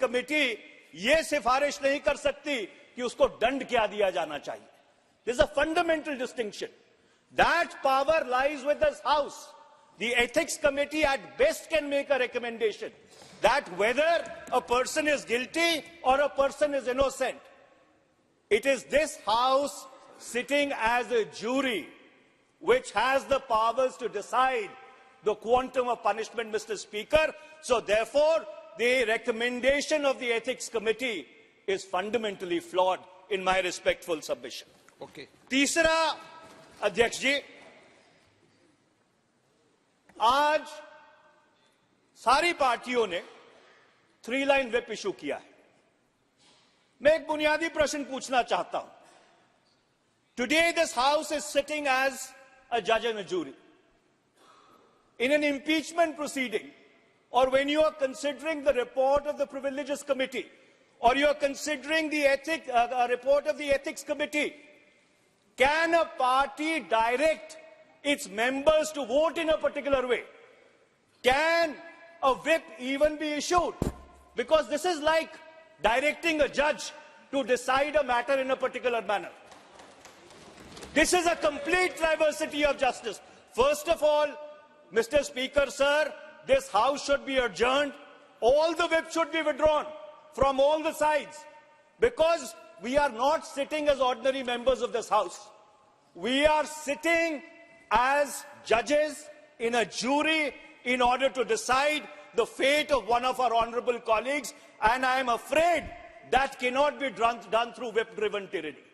Committee ये सिफारिश नहीं कर सकती कि उसको दंड क्या दिया जाना चाहिए. There is a fundamental distinction. That power lies with this House. The Ethics Committee at best can make a recommendation that whether a person is guilty or a person is innocent. It is this House sitting as a jury which has the powers to decide the quantum of punishment, Mr. Speaker. So therefore, the recommendation of the Ethics Committee is fundamentally flawed in my respectful submission. Okay. तीसरा, अध्यक्ष जी, आज सारी पार्टियों ने 3 line whip issue किया है. मैं एक बुनियादी प्रश्न पूछना चाहता हूं. Today this House is sitting as a judge and a jury. In an impeachment proceeding, or when you are considering the report of the Privileges Committee, or you are considering the report of the Ethics Committee, can a party direct its members to vote in a particular way? Can a whip even be issued? Because this is like directing a judge to decide a matter in a particular manner. This is a complete diversity of justice. First of all, Mr. Speaker, sir, this House should be adjourned. All the whips should be withdrawn from all the sides, because we are not sitting as ordinary members of this House. We are sitting as judges in a jury in order to decide the fate of one of our honorable colleagues, and I am afraid that cannot be done through whip-driven tyranny.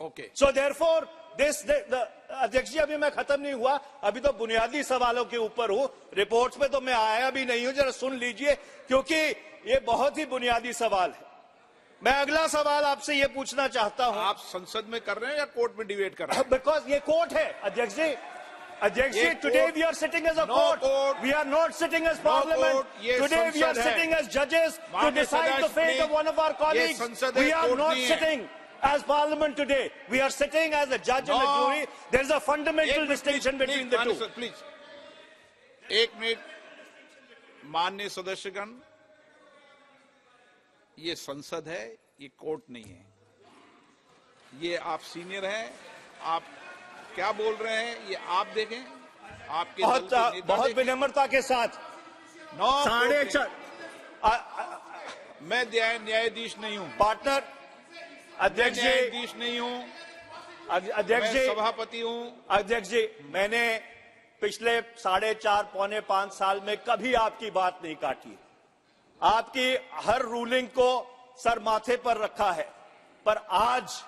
Okay. So therefore, अध्यक्ष जी, अभी मैं खत्म नहीं हुआ, अभी तो बुनियादी सवालों के ऊपर हूं. रिपोर्ट्स पे तो मैं आया भी नहीं हूं. जरा सुन लीजिए, क्योंकि ये बहुत ही बुनियादी सवाल है. मैं अगला सवाल आपसे ये पूछना चाहता हूं. आप संसद में कर रहे हैं या कोर्ट में डिबेट कर रहे हैं? बिकॉज ये कोर्ट है, अध्यक्ष जी. अध्यक्ष जी, today we are sitting as a court. We are not sitting as parliament. Today we are sitting as जजेस to decide the fate of one of our colleagues. We are not sitting as Parliament today. We are sitting as a judge and a jury. There is a fundamental distinction between the two. Please, 1 minute. माननीय सदस्यगण, ये संसद है, ये court नहीं है. ये आप senior हैं, आप क्या बोल रहे हैं ये आप देखें. आपके बहुत विनम्रता के साथ. 4:30. मैं न्यायाधीश नहीं हूं. पार्टनर, अध्यक्ष जी, न्यायाधीश नहीं हूं. अध्यक्ष जी, सभापति हूं. अध्यक्ष जी, मैंने पिछले 4.5 पौने 5 साल में कभी आपकी बात नहीं काटी. आपकी हर रूलिंग को सर माथे पर रखा है. पर आज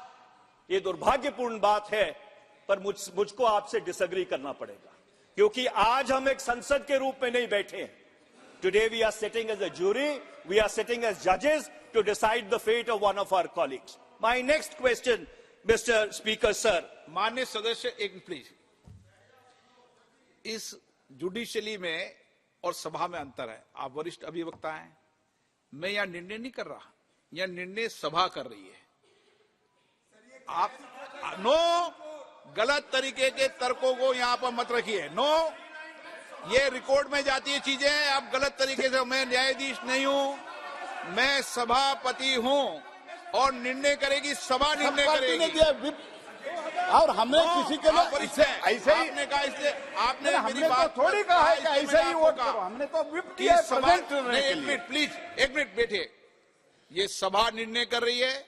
ये दुर्भाग्यपूर्ण बात है, पर मुझको आपसे डिसएग्री करना पड़ेगा, क्योंकि आज हम एक संसद के रूप में नहीं बैठे हैं. Today we are sitting as a jury, we are sitting as judges to decide the fate of one of our colleagues. My next question, Mr. Speaker, sir. माननीय सदस्य, एक प्लीज. इस जुडिशियली में और सभा में अंतर है. आप वरिष्ठ अभिवक्ता हैं. मैं यहां निर्णय नहीं कर रहा, यह निर्णय सभा कर रही है. आप गलत तरीके के तर्कों को यहां पर मत रखिए. ये रिकॉर्ड में जाती है चीजें. आप गलत तरीके से. मैं न्यायाधीश नहीं हूं, मैं सभापति हूं, और निर्णय करेगी सभा. निर्णय करेगी. और हमने किसी के लिए ऐसे ही आपने कहा. इसलिए आपने मेरी बात थोड़ी कहा है कि ऐसे ही वोट करो. हमने तो व्हिप किया प्रेजेंट करने के लिए. 1 मिनट प्लीज, 1 मिनट बैठिए. ये सभा निर्णय कर रही है,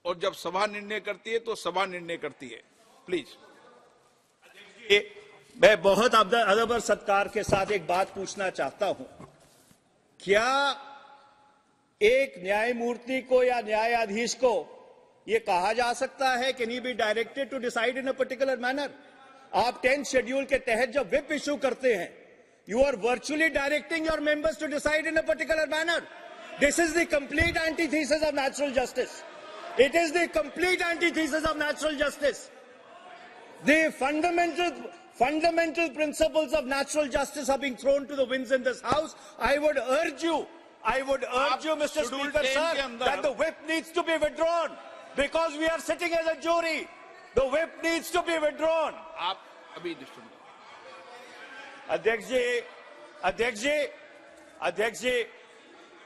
और जब सभा निर्णय करती है तो सभा निर्णय करती है. प्लीज. मैं बहुत अदब और सत्कार के साथ एक बात पूछना चाहता हूं. क्या एक न्यायमूर्ति को या न्यायाधीश को यह कहा जा सकता है कि नहीं be directed to decide in a particular manner? आप 10th शेड्यूल के तहत जब व्हिप इशू करते हैं, you are virtually directing your members to decide in a particular manner. This is the complete antithesis of natural justice. It is the complete antithesis of natural justice. The fundamental principles of natural justice are being thrown to the winds in this House. I would urge you, Mr. Speaker, sir, that the whip needs to be withdrawn, because we are sitting as a jury. The whip needs to be withdrawn. आप अभी अध्यक्ष जी,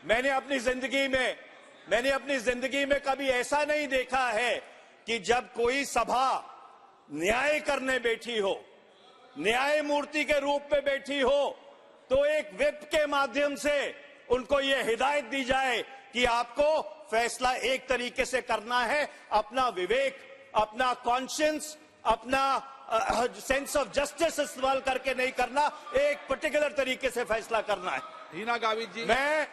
मैंने अपनी जिंदगी में कभी ऐसा नहीं देखा है कि जब कोई सभा न्याय करने बैठी हो, न्यायमूर्ति के रूप में बैठी हो, तो एक व्हिप के माध्यम से उनको यह हिदायत दी जाए कि आपको फैसला एक तरीके से करना है, अपना विवेक, अपना कॉन्शियंस, अपना सेंस ऑफ जस्टिस इस्तेमाल करके नहीं करना, एक पर्टिकुलर तरीके से फैसला करना है। हिना गावित जी, मैं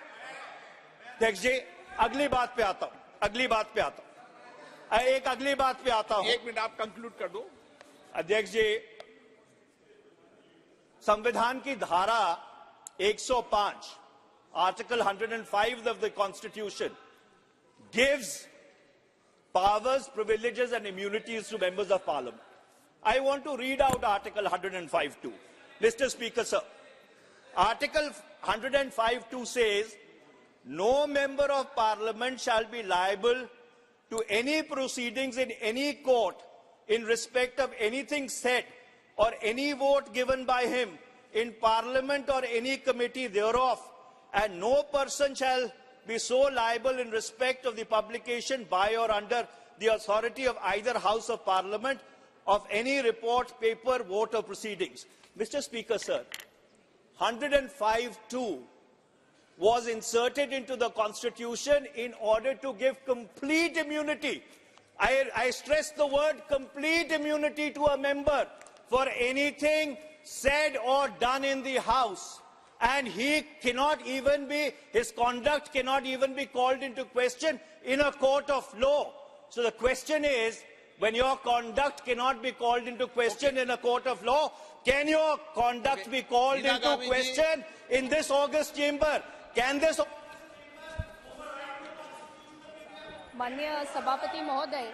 अध्यक्ष जी अगली बात पे आता हूं, एक अगली बात पे आता हूं। 1 मिनट आप कंक्लूड कर दो। अध्यक्ष जी, संविधान की धारा 105, article 105 of the Constitution gives powers, privileges and immunities to members of Parliament. I want to read out Article 105(2). Mr. Speaker, sir, Article 105(2) says, no member of Parliament shall be liable to any proceedings in any court in respect of anything said or any vote given by him in Parliament or any committee thereof, and no person shall be so liable in respect of the publication by or under the authority of either House of Parliament of any report, paper, vote or proceedings. Mr. Speaker, sir, 105(2) was inserted into the Constitution in order to give complete immunity. I stress the word complete immunity to a member for anything said or done in the House. And he cannot even be, his conduct cannot even be called into question in a court of law. So the question is, when your conduct cannot be called into question in a court of law, can your conduct be called Hina into Gavin question in this August chamber? Can this... माननीय सभापति महोदय,